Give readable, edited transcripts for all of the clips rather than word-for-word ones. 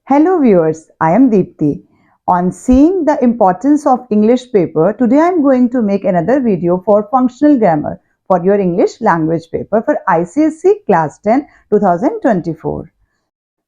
Hello viewers, I am Deepti. On seeing the importance of English paper, today I am going to make another video for functional grammar for your English language paper for ICSE Class 10 2024.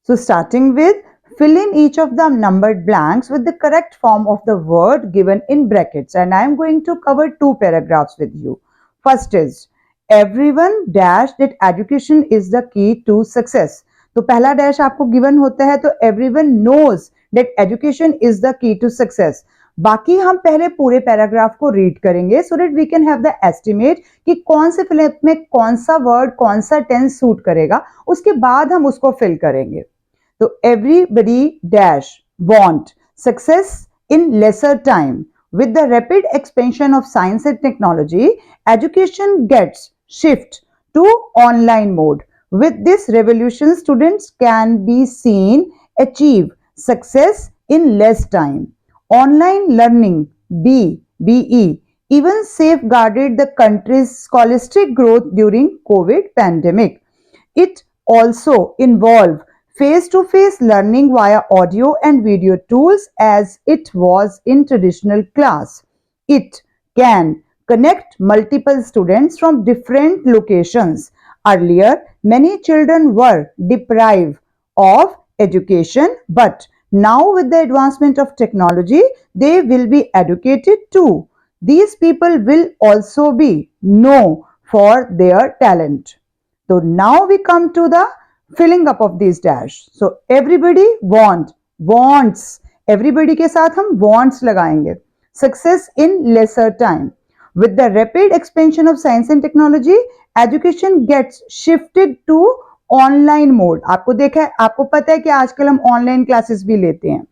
So starting with, fill in each of the numbered blanks with the correct form of the word given in brackets, and I am going to cover two paragraphs with you. First is, everyone dash that education is the key to success. तो पहला dash आपको given होता है तो everyone knows that education is the key to success. बाकी हम पहले पूरे पैराग्राफ को रीड करेंगे so that we can have the estimate कि कौन से फिल में कौन सा वर्ड कौन सा टेंस सूट करेगा, उसके बाद हम उसको फिल करेंगे. तो everybody dash want success in lesser time. With the rapid expansion of science and technology, education gets shift to online mode. With this revolution, students can be seen achieve success in less time. Online learning BE even safeguarded the country's scholastic growth during COVID pandemic. It also involved face-to-face learning via audio and video tools as it was in traditional class. It can connect multiple students from different locations. Earlier, many children were deprived of education, but now with the advancement of technology, they will be educated too. These people will also be known for their talent. So now we come to the filling up of these dash. So everybody wants. Everybody के साथ हम wants लगाएंगे. Success in lesser time. With the rapid expansion of science and technology, education gets shifted to online mode. आपको देखा है, आपको पता है कि आजकल हम ऑनलाइन क्लासेस भी लेते हैं.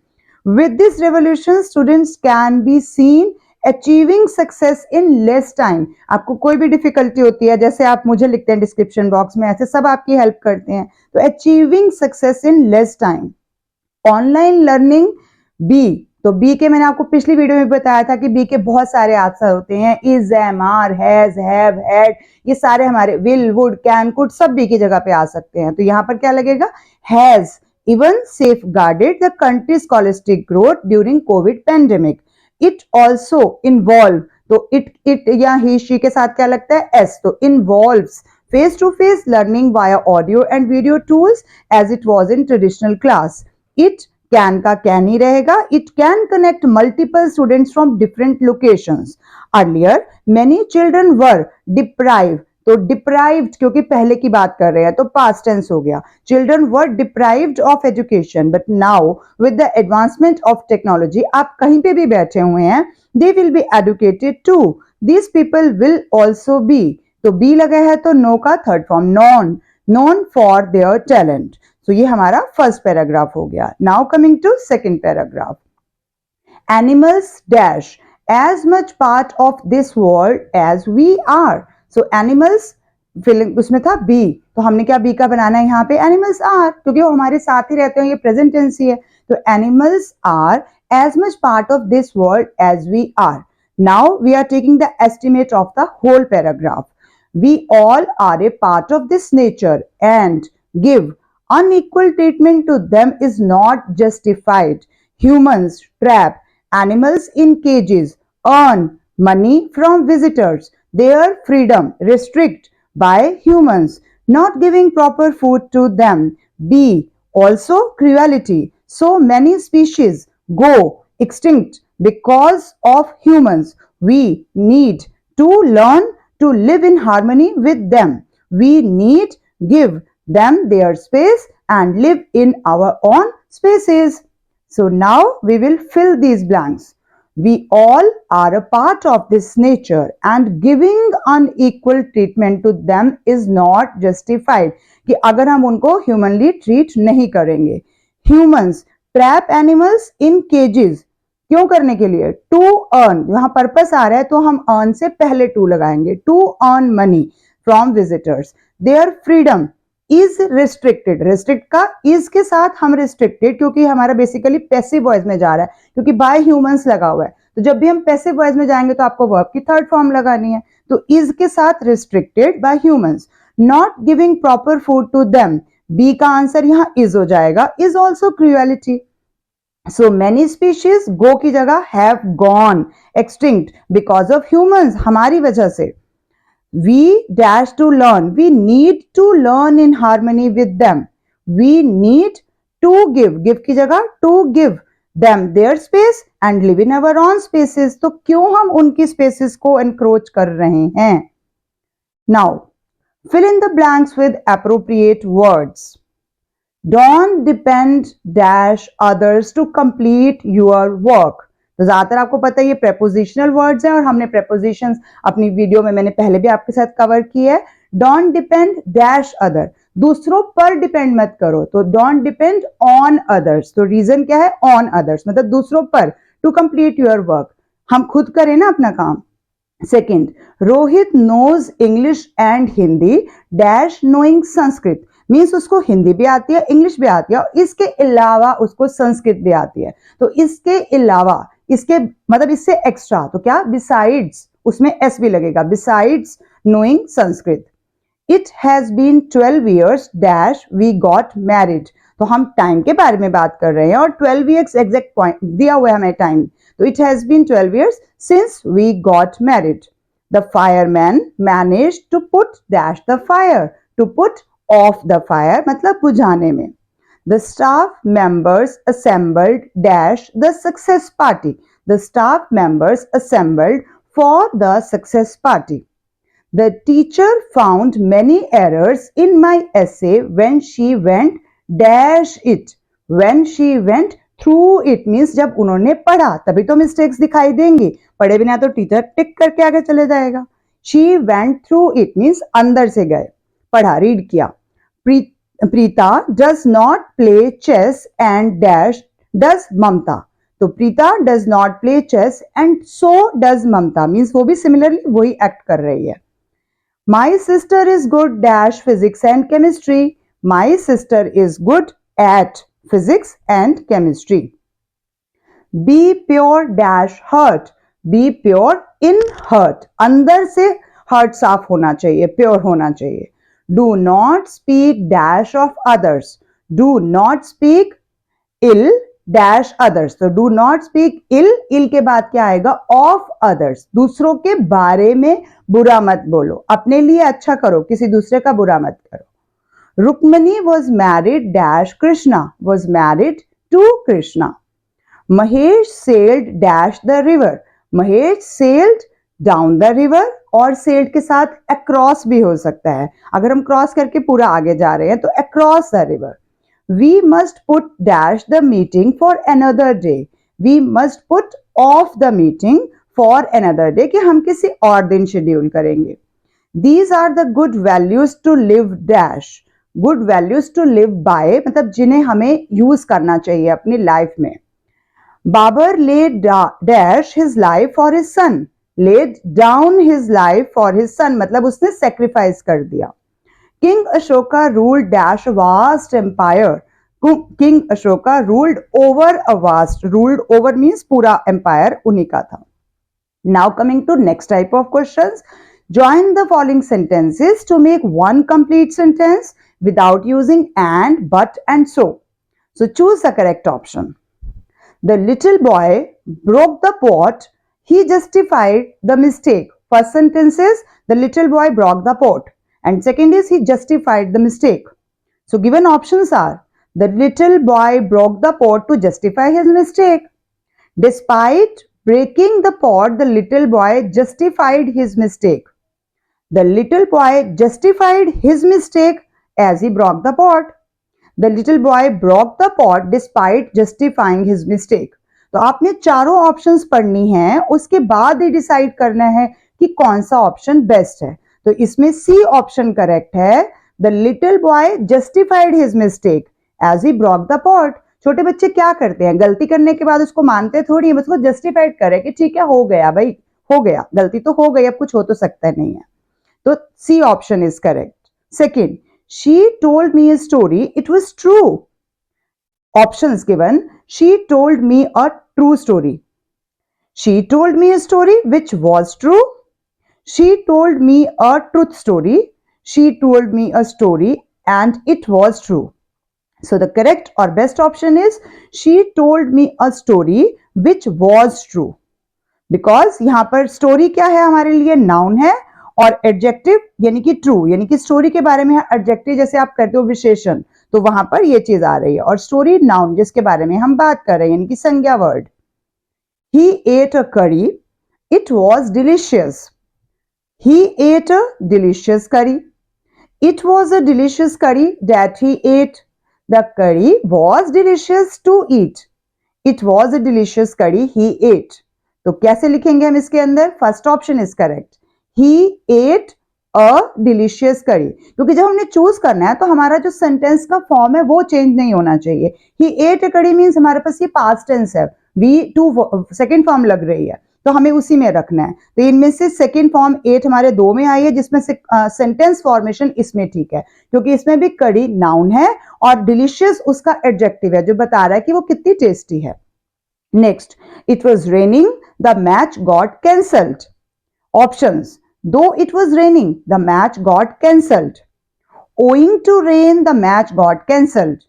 With this revolution, students can be seen achieving success in less time. आपको कोई भी डिफिकल्टी होती है, जैसे आप मुझे लिखते हैं डिस्क्रिप्शन बॉक्स में, ऐसे सब आपकी हेल्प करते हैं. तो achieving success in less time. Online learning B. तो बी के मैंने आपको पिछली वीडियो में बताया था कि बी के बहुत सारे आंसर होते हैं. Is, am, are, has, have, had, ये सारे हमारे विल, वुड, कैन, कुड सब बी की जगह पे आ सकते हैं. तो यहाँ पर क्या लगेगा? Has even safeguarded the country's scholastic growth during COVID pandemic. It also involve, तो it या he she के साथ क्या लगता है? S. तो involves face-to-face learning via audio and video tools as it was in traditional class. It can का can ही रहेगा. It can connect multiple students from different locations. Earlier, many children were deprived. तो deprived क्योंकि पहले की बात कर रहे हैं तो पास्ट टेंस हो गया. Children were deprived of education, but now with the advancement of technology, आप कहीं पे भी बैठे हुए हैं, they will be educated too. These people will also be. तो बी लगा है तो नो का third form known for their talent. तो ये हमारा फर्स्ट पैराग्राफ हो गया. Now coming to second paragraph. Animals dash as much part of this world as we are. So animals filling उसमें था बी, तो हमने क्या बी का बनाना है यहाँ पे? एनिमल्स आर, क्योंकि वो हमारे साथ ही रहते हैं, ये प्रेजेंट टेंस ही है. तो animals are as much part of this world as we are. Now we are taking the estimate of the whole paragraph. We all are a part of this nature and give unequal treatment to them is not justified. Humans trap animals in cages, earn money from visitors. Their freedom restrict by humans, not giving proper food to them. B. Also cruelty. So many species go extinct because of humans. We need to learn to live in harmony with them. We need give them their space and live in our own spaces. So now we will fill these blanks. We all are a part of this nature and giving unequal treatment to them is not justified. कि अगर हम उनको humanly treat नहीं करेंगे. Humans trap animals in cages. क्यों करने के लिए? To earn. यहाँ पर्पस आ रहा है तो हम earn से पहले to लगाएंगे. To earn money from visitors. Their freedom is restricted. restrict का is के साथ हम restricted, क्योंकि हमारा बेसिकली पैसिव वॉइस में जा रहा है, क्योंकि बाय ह्यूमंस लगा हुआ है. तो जब भी हम पैसिव वॉइस में जाएंगे तो आपको वर्ब की थर्ड फॉर्म लगानी है. तो is के साथ restricted by humans. Not giving proper food to them. B का आंसर यहाँ इज हो जाएगा, is also cruelty. So many species go की जगह have gone extinct because of humans, हमारी वजह से. We dash to learn, we need to learn in harmony with them. We need to give की जगह to give them their space and live in our own spaces. तो क्यों हम उनकी spaces को encroach कर रहे हैं? Now fill in the blanks with appropriate words. Don't depend dash others to complete your work. तो ज्यादातर आपको पता है ये prepositional words हैं और हमने prepositions अपनी वीडियो में मैंने पहले भी आपके साथ कवर की है. Don't depend dash other, दूसरों पर डिपेंड मत करो. तो don't depend on others, तो रीजन क्या है? on others, मतलब दूसरों पर. To complete your work, हम खुद करें ना अपना काम. Second, Rohit knows English and Hindi dash knowing Sanskrit. Means उसको हिंदी भी आती है, इंग्लिश भी आती है और इसके अलावा उसको संस्कृत भी आती है. तो इसके अलावा, इसके मतलब इससे एक्स्ट्रा, तो क्या? बिसाइड्स, उसमें एस भी लगेगा. Besides knowing Sanskrit. It has been 12 years dash we got married. तो हम टाइम के बारे में बात कर रहे हैं और 12 years एग्जैक्ट पॉइंट दिया हुआ है हमें टाइम. तो it has been 12 years since we got married. The fireman manage to put dash the fire. To put off the fire मतलब बुझाने में. The staff members assembled dash the success party. The staff members assembled for the success party. The teacher found many errors in my essay when she went dash it. When she went through it means जब उन्होंने पढ़ा तभी तो mistakes दिखाई देंगी, पढ़े बिना तो टीचर टिक करके आगे चले जाएगा. She went through it means अंदर से गए, पढ़ा, रीड किया. Preeta does not play chess and dash does Mamta. तो Preeta does not play chess and so does Mamta means वो भी similarly वही act कर रही है. My sister is good dash physics and chemistry. My sister is good at physics and chemistry. Be pure dash hurt. Be pure in hurt. अंदर से hurt साफ होना चाहिए, pure होना चाहिए. Do not speak dash of others. Do not speak ill dash others. तो do not speak ill, ill के बाद क्या आएगा? of others. दूसरों के बारे में बुरा मत बोलो, अपने लिए अच्छा करो, किसी दूसरे का बुरा मत करो. Rukmani was married dash Krishna. Was married to Krishna. Mahesh sailed dash the river. Mahesh sailed down the river और सेल्ड के साथ अक्रॉस भी हो सकता है. अगर हम क्रॉस करके पूरा आगे जा रहे हैं तो across the river. We must put dash the meeting for another day. We must put off the meeting for another day कि हम किसी और दिन शेड्यूल करेंगे. These are the good values to live dash. Good values to live by मतलब जिन्हें हमें use करना चाहिए अपनी लाइफ में. Babar laid dash his life for his son. laid down his life for his son मतलब उसने sacrifice कर दिया. King Ashoka ruled dash a vast empire. King Ashoka ruled over a vast. Ruled over means पूरा empire उन्हीं का था. Now coming to next type of questions. Join the following sentences to make one complete sentence without using and, but and so. So choose the correct option. The little boy broke the pot. He justified the mistake. First sentence is the little boy broke the pot and second is he justified the mistake. So given options are the little boy broke the pot to justify his mistake. Despite breaking the pot, the little boy justified his mistake. The little boy justified his mistake as he broke the pot. The little boy broke the pot despite justifying his mistake. तो आपने चारों options पढ़नी हैं, उसके बाद ही decide करना है कि कौन सा ऑप्शन बेस्ट है. तो इसमें सी ऑप्शन करेक्ट है. The little boy justified his mistake as he broke the pot. छोटे बच्चे क्या करते हैं? गलती करने के बाद उसको मानते थोड़ी है, बस वो जस्टिफाइड करे कि ठीक है हो गया भाई, हो गया, गलती तो हो गई, अब कुछ हो तो सकता नहीं है. तो C option is correct. Second, she told me a story, it was true. Options given, she told me a true story. She told me a story which was true. She told me a truth story. She told me a story and it was true. So the correct or best option is she told me a story which was true. Because यहाँ पर story क्या है हमारे लिए noun है और adjective यानी कि ट्रू यानी कि स्टोरी के बारे में एडजेक्टिव जैसे आप करते हो विशेषण तो वहां पर ये चीज आ रही है और स्टोरी नाउन जिसके बारे में हम बात कर रहे हैं यानी कि संज्ञा word. He ate a curry, it was delicious. He ate a delicious curry. It was a delicious curry that he ate. The curry was delicious to eat. It was a delicious curry he ate. तो कैसे लिखेंगे हम इसके अंदर? First option is correct. He ate a delicious curry. क्योंकि जब हमने choose करना है तो हमारा जो सेंटेंस का फॉर्म है वो चेंज नहीं होना चाहिए. ही एट अ करी मीन्स हमारे पास ये पास्ट टेंस है, वी टू सेकेंड फॉर्म लग रही है तो हमें उसी में रखना है. तो इनमें से सेकेंड फॉर्म एट हमारे दो में आई है जिसमें से सेंटेंस फॉर्मेशन इसमें ठीक है क्योंकि इसमें भी कड़ी नाउन है और डिलीशियस उसका एडजेक्टिव है जो बता रहा है कि वो कितनी टेस्टी है. Next, it was raining, the match got cancelled. Options. Though it was raining, the match got cancelled. Owing to rain, the match got cancelled.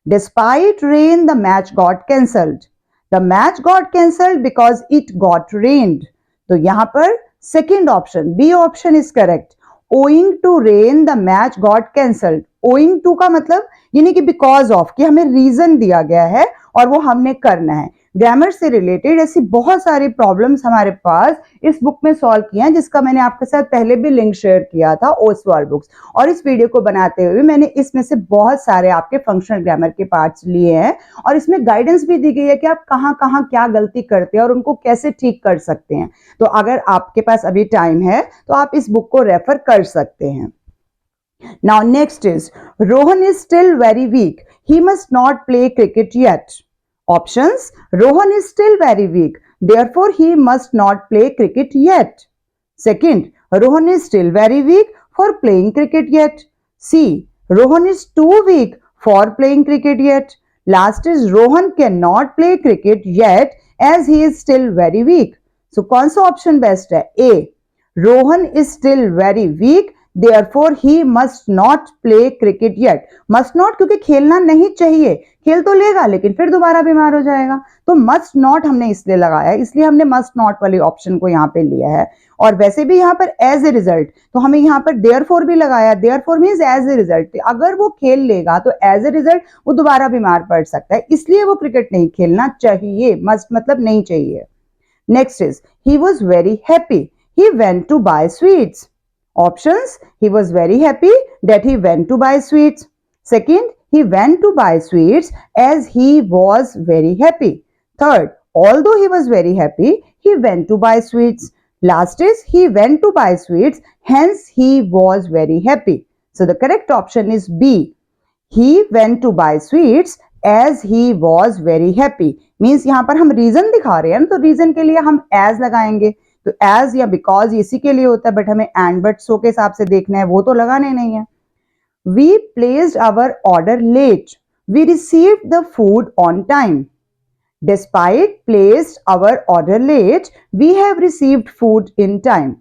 Despite rain, the match got cancelled. The match got cancelled because it got rained. तो यहाँ पर second option, B option is correct. Owing to rain, the match got cancelled. Owing to का मतलब यानी कि because of कि हमें reason दिया गया है और वो हमने करना है. ग्रामर से रिलेटेड ऐसी बहुत सारी प्रॉब्लम्स हमारे पास इस बुक में सॉल्व किए हैं जिसका मैंने आपके साथ पहले भी लिंक शेयर किया था ओसवाल बुक्स. और इस वीडियो को बनाते हुए मैंने इसमें से बहुत सारे आपके फंक्शनल ग्रामर के पार्ट्स लिए हैं और इसमें गाइडेंस भी दी गई है कि आप कहाँ कहाँ क्या गलती करते हैं और उनको कैसे ठीक कर सकते हैं. तो अगर आपके पास अभी टाइम है तो आप इस बुक को रेफर कर सकते हैं. Now next is Rohan is still very weak. He must not play cricket yet. Options. Rohan is still very weak. Therefore, he must not play cricket yet. Second, Rohan is still very weak for playing cricket yet. C. Rohan is too weak for playing cricket yet. Last is Rohan cannot play cricket yet as he is still very weak. So, कौन सा option best है? A. Rohan is still very weak. Therefore, he must not play cricket yet. Must not क्योंकि खेलना नहीं चाहिए. खेल तो लेगा लेकिन फिर दोबारा बीमार हो जाएगा. तो must not हमने इसलिए लगाया, इसलिए हमने must not वाली ऑप्शन को यहाँ पे लिया है. और वैसे भी यहाँ पर as a result तो हमें यहाँ पर therefore भी लगाया. therefore means as a result. अगर वो खेल लेगा तो as a result वो दोबारा बीमार पड़ सकता है, इसलिए वो क्रिकेट नहीं खेलना चाहिए. must मतलब नहीं चाहिए. Next is he was very happy. He went to buy sweets. Options. He was very happy that he went to buy sweets. Second, he went to buy sweets as he was very happy. Third, although he was very happy, he went to buy sweets. Last is he went to buy sweets, hence he was very happy. So the correct option is B. He went to buy sweets as he was very happy. Means यहाँ पर हम reason दिखा रहे हैं तो reason के लिए हम as लगाएंगे. तो as या because इसी के लिए होता है बट हमें and but so के हिसाब से देखना है वो तो लगाने नहीं है. We placed our order late. We received the food on time. Despite placed our order late, we have received food in time.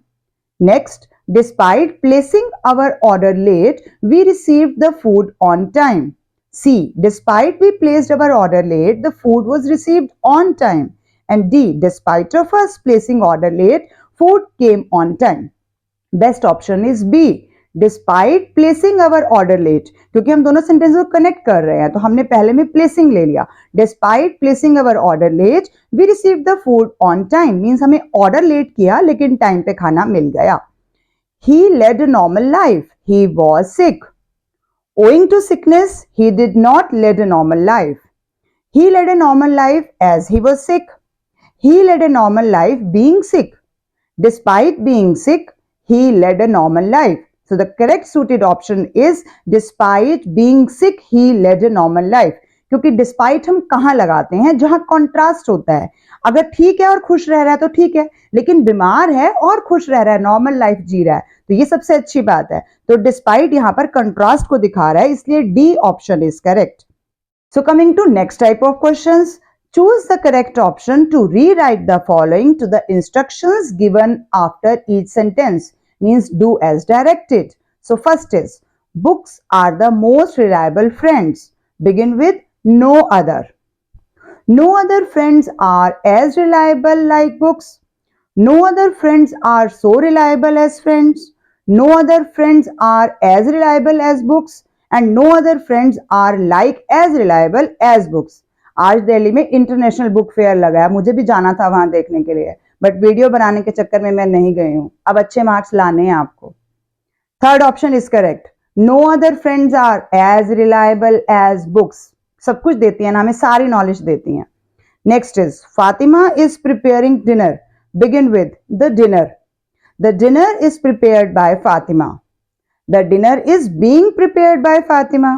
Next, despite placing our order late, we received the food on time. C. Despite we placed our order late, the food was received on time. And D. Despite of us placing order late, food came on time. Best option is B. Despite placing our order late. क्योंकि हम दोनों sentence को connect कर रहे हैं तो हमने पहले में placing ले लिया. Despite placing our order late, we received the food on time. Means हमें order late किया लेकिन टाइम पे खाना मिल गया. He led a normal life. He was sick. Owing to sickness, he did not lead a normal life. He led a normal life as he was sick. He led a normal life being sick. Despite being sick, he led a normal life. So the correct suited option is despite being sick, he led a normal life. क्योंकि despite हम कहाँ लगाते हैं? जहाँ contrast होता है. अगर ठीक है और खुश रह रहा है तो ठीक है, लेकिन बीमार है और खुश रह रहा है, नॉर्मल लाइफ जी रहा है तो ये सबसे अच्छी बात है. तो despite यहाँ पर contrast को दिखा रहा है इसलिए D option is correct. So coming to next type of questions. Choose the correct option to rewrite the following to the instructions given after each sentence. Means do as directed. So first is Books are the most reliable friends. Begin with no other. No other friends are as reliable like books. No other friends are so reliable as friends. No other friends are as reliable as books. And no other friends are like as reliable as books. आज दिल्ली में international book fair लगा है, मुझे भी जाना था वहां देखने के लिए, बट वीडियो बनाने के चक्कर में मैं नहीं गई हूं. अब अच्छे मार्क्स लाने हैं आपको. Third option is correct. No other friends are as reliable as books. सब कुछ देती है ना, हमें सारी नॉलेज देती हैं. Next is Fatima is preparing dinner. Begin with the dinner. The dinner is prepared by Fatima. The dinner is being prepared by Fatima.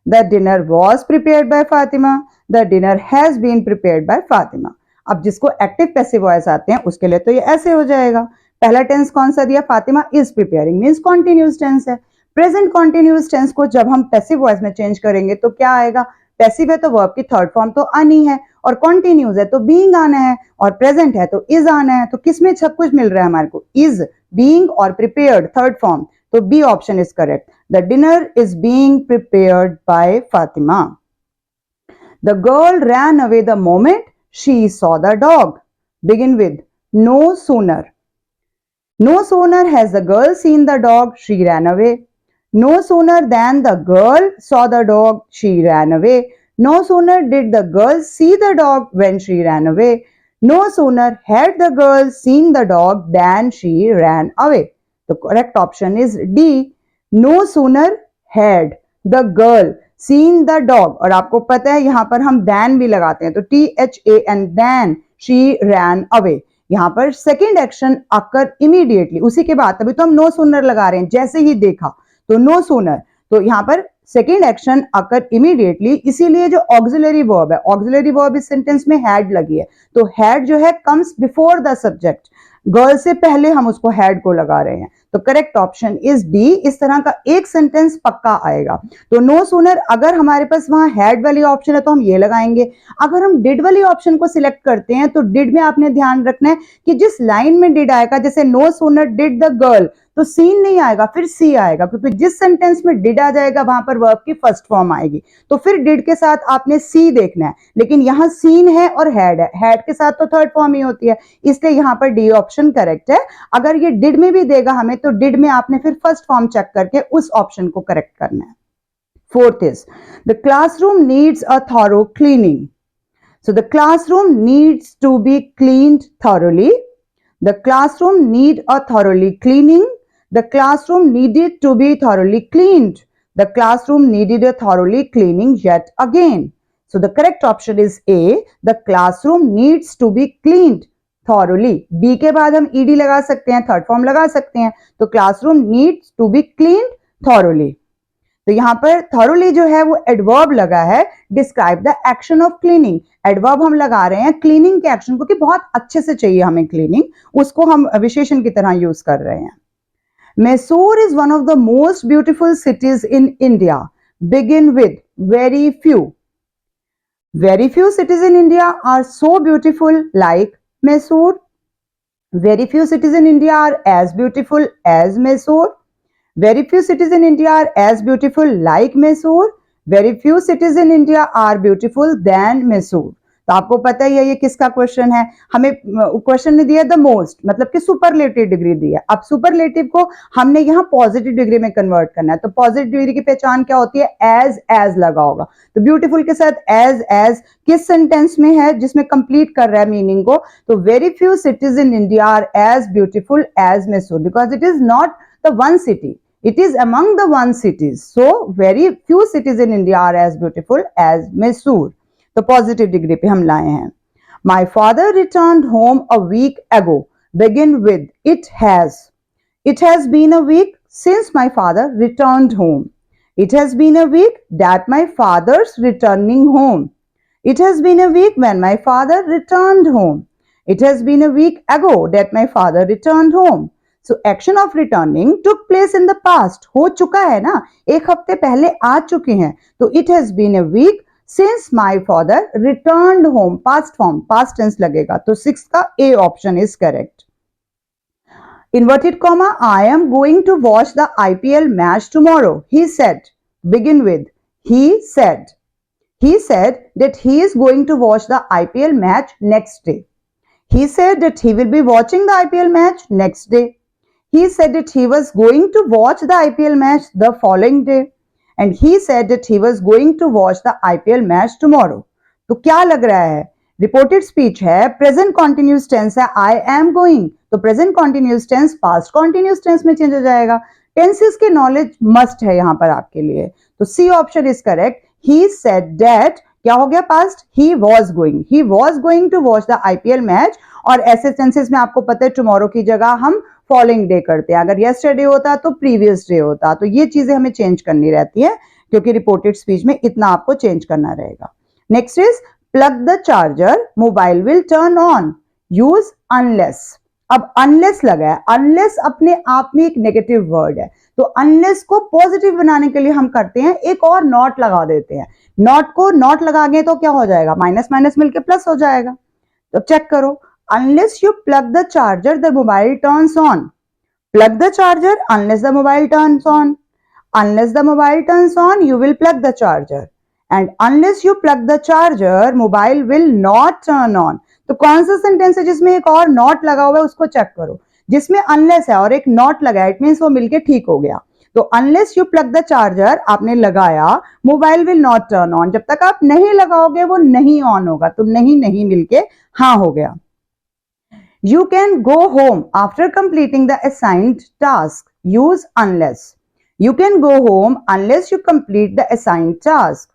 The dinner was prepared by Fatima. The dinner has been prepared by Fatima. अब जिसको active passive voice आते हैं उसके लिए तो ये ऐसे हो जाएगा. पहला टेंस कौन सा दिया? Fatima is preparing means continuous tense है. प्रेजेंट कॉन्टिन्यूस टेंस को जब हम पैसिव वॉइस में चेंज करेंगे तो क्या आएगा? पैसिव है तो वर्ब की थर्ड फॉर्म तो आनी है, और कॉन्टिन्यूस है तो बीइंग आना है, और प्रेजेंट है तो इज आना है. तो किसमें सब कुछ मिल रहा है हमारे को? इज, बीइंग और प्रिपेयर्ड थर्ड फॉर्म. तो B option is correct. The dinner is being prepared by Fatima. The girl ran away the moment she saw the dog. Begin with no sooner. No sooner has the girl seen the dog, she ran away. No sooner than the girl saw the dog, she ran away. No sooner did the girl see the dog when she ran away. No sooner had the girl seen the dog than she ran away. The correct option is D. No sooner had the girl seen the dog. और आपको पता है यहाँ पर हम than भी लगाते हैं, तो THAN than she ran away. यहां पर सेकेंड एक्शन अकर इमीडिएटली, उसी के बाद. तभी तो हम नो सूनर लगा रहे हैं, जैसे ही देखा तो नो सूनर. तो यहां पर सेकेंड एक्शन अकर इमीडिएटली, इसीलिए जो ऑक्सिलरी वर्ब है, ऑक्सिलरी वर्ब इस सेंटेंस में हैड लगी है, तो हैड जो है comes before the subject. Girl से पहले हम उसको हैड को लगा रहे हैं. तो करेक्ट ऑप्शन इज डी. इस तरह का एक सेंटेंस पक्का आएगा. तो नो सूनर अगर हमारे पास वहां हैड वाली ऑप्शन है तो हम ये लगाएंगे. अगर हम डिड वाली ऑप्शन को सिलेक्ट करते हैं तो डिड में आपने ध्यान रखना है कि जिस लाइन में डिड आएगा, जैसे no sooner did the girl, तो सीन नहीं आएगा, फिर सी आएगा, क्योंकि जिस सेंटेंस में डिड आ जाएगा वहां पर वर्ब की फर्स्ट फॉर्म आएगी. तो फिर डिड के साथ आपने सी देखना है, लेकिन यहां सीन है और हैड है, हैड के साथ तो थर्ड फॉर्म ही होती है, इसलिए यहां पर डी ऑप्शन करेक्ट है. अगर ये डिड में भी देगा हमें तो डिड में आपने फिर फर्स्ट फॉर्म चेक करके उस ऑप्शन को करेक्ट करना है. Fourth is the classroom needs a thorough cleaning. So the classroom needs to be cleaned thoroughly. The classroom need a thoroughly cleaning. The classroom needed to be thoroughly cleaned. The classroom needed a thoroughly cleaning yet again. So the correct option is A. The classroom needs to be cleaned thoroughly. B के बाद हम ed लगा सकते हैं, third form लगा सकते हैं. तो classroom needs to be cleaned thoroughly. तो यहां पर thoroughly जो है वो एडवर्ब लगा है, describe the action of cleaning. Adverb हम लगा रहे हैं क्लीनिंग के एक्शन को, कि बहुत अच्छे से चाहिए हमें क्लीनिंग, उसको हम विशेषण की तरह यूज कर रहे हैं. Mysore is one of the most beautiful cities in India. Begin with very few. Very few cities in India are so beautiful like Mysore. Very few cities in India are as beautiful as Mysore. Very few cities in India are as beautiful like Mysore. Very few cities in India are beautiful than Mysore. तो आपको पता ही है ये किसका question है. हमें question ने दिया द मोस्ट, मतलब कि सुपरलेटिव डिग्री दी है. अब सुपरलेटिव को हमने यहाँ पॉजिटिव डिग्री में कन्वर्ट करना है. तो पॉजिटिव डिग्री की पहचान क्या होती है? एज लगा होगा. तो ब्यूटीफुल के साथ एज किस सेंटेंस में है जिसमें कंप्लीट कर रहा है मीनिंग को? तो very few cities in India are as beautiful as Mysore, because it is not the one city, it is among the one cities. So very few cities in India are as beautiful as Mysore. तो positive degree पे हम लाए हैं. My father returned home a week ago. Begin with it has. It has been a week since my father returned home. It has been a week that my father's returning home. It has been a week when my father returned home. It has been a week ago that my father returned home. So action of returning took place in the past. हो चुका है ना, एक हफ्ते पहले आ चुके हैं. तो it has been a week since my father returned home. past form, past tense लगेगा. तो 6 का A option is correct. inverted comma, I am going to watch the IPL match tomorrow. He said. Begin with he said. He said that he is going to watch the IPL match next day. He said that he will be watching the IPL match next day. He said that he was going to watch the IPL match the following day. And he said that he was going to watch the IPL match tomorrow. तो क्या लग रहा है? Reported speech है, present continuous tense है, I am going, तो present continuous tense past continuous tense में change हो जाएगा. टेंसेस के नॉलेज मस्ट है यहाँ पर आपके लिए. तो C option is correct. He said that क्या हो गया पास्ट? He was going to watch the IPL match. और ऐसे टेंसेस में आपको पता है टुमारो की जगह हम फॉलोइंग डे करते हैं. अगर यस्टरडे होता तो प्रीवियस डे होता. तो ये चीजें हमें चेंज करनी रहती है क्योंकि रिपोर्टेड स्पीच में इतना आपको चेंज करना रहेगा. Next is plug the charger, mobile will turn on. Use unless. अब unless लगा है. unless अपने आप में एक नेगेटिव वर्ड है, तो unless को पॉजिटिव बनाने के लिए हम करते हैं एक और नॉट लगा देते हैं. नॉट को नॉट लगाएंगे तो क्या हो जाएगा? माइनस माइनस मिलके प्लस हो जाएगा. तो चेक करो. unless you plug the charger the mobile turns on. plug the charger unless the mobile turns on. unless the mobile turns on you will plug the charger. And unless you plug the charger, mobile will not turn on. तो कौन सा sentence है जिसमें एक और not लगा हुआ है उसको चेक करो. जिसमें unless है और एक नॉट लगा है, इट मींस वो मिलके ठीक हो गया. तो unless you plug the charger आपने लगाया, mobile will not turn on. जब तक आप नहीं लगाओगे वो नहीं ऑन होगा. तो नहीं मिलके हाँ हो गया. You can go home after completing the assigned task. Use unless. You can go home unless you complete the assigned task.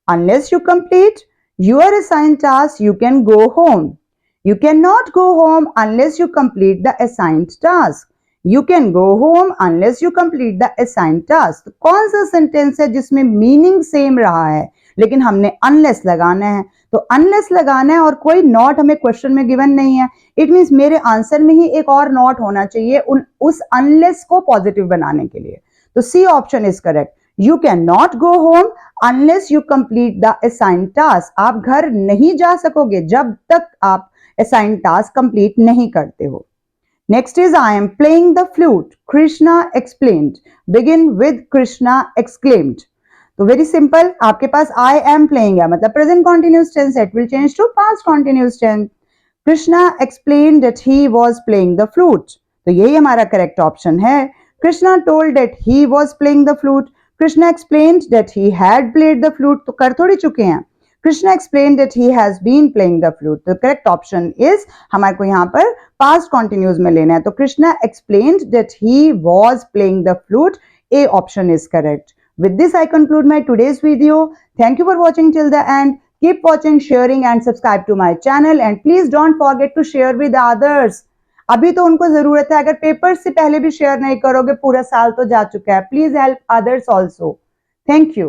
Unless you complete your assigned task, you can go home. You cannot go home unless you complete the assigned task. You can go home unless you complete the assigned task. कौन सा sentence है जिसमें meaning same रहा है लेकिन हमने unless लगाना है? तो unless लगाना है और कोई नॉट हमें क्वेश्चन में गिवन नहीं है. इट मीन्स मेरे आंसर में ही एक और नॉट होना चाहिए उस unless को पॉजिटिव बनाने के लिए. तो C option is correct. You cannot go home unless you complete the assigned task. आप घर नहीं जा सकोगे जब तक आप assigned task complete नहीं करते हो. Next is I am playing the flute. Krishna explained. Begin with Krishna exclaimed. तो very simple. आपके पास I am playing है मतलब present continuous tense. It will change to past continuous tense. Krishna explained that he was playing the flute. तो यही हमारा correct option है. Krishna told that he was playing the flute. Krishna explained that he had played the flute. तो कर थोड़ी चुके हैं. Krishna explained that he has been playing the flute. The correct option is हमारे को यहाँ पर past continuous में लेना है. तो Krishna explained that he was playing the flute. A option is correct. With this I conclude my today's video. Thank you for watching till the end. Keep watching, sharing and subscribe to my channel and please don't forget to share with others. अभी तो उनको जरूरत है. अगर paper से पहले भी share नहीं करोगे पूरा साल तो जा चुका है. Please help others also. Thank you.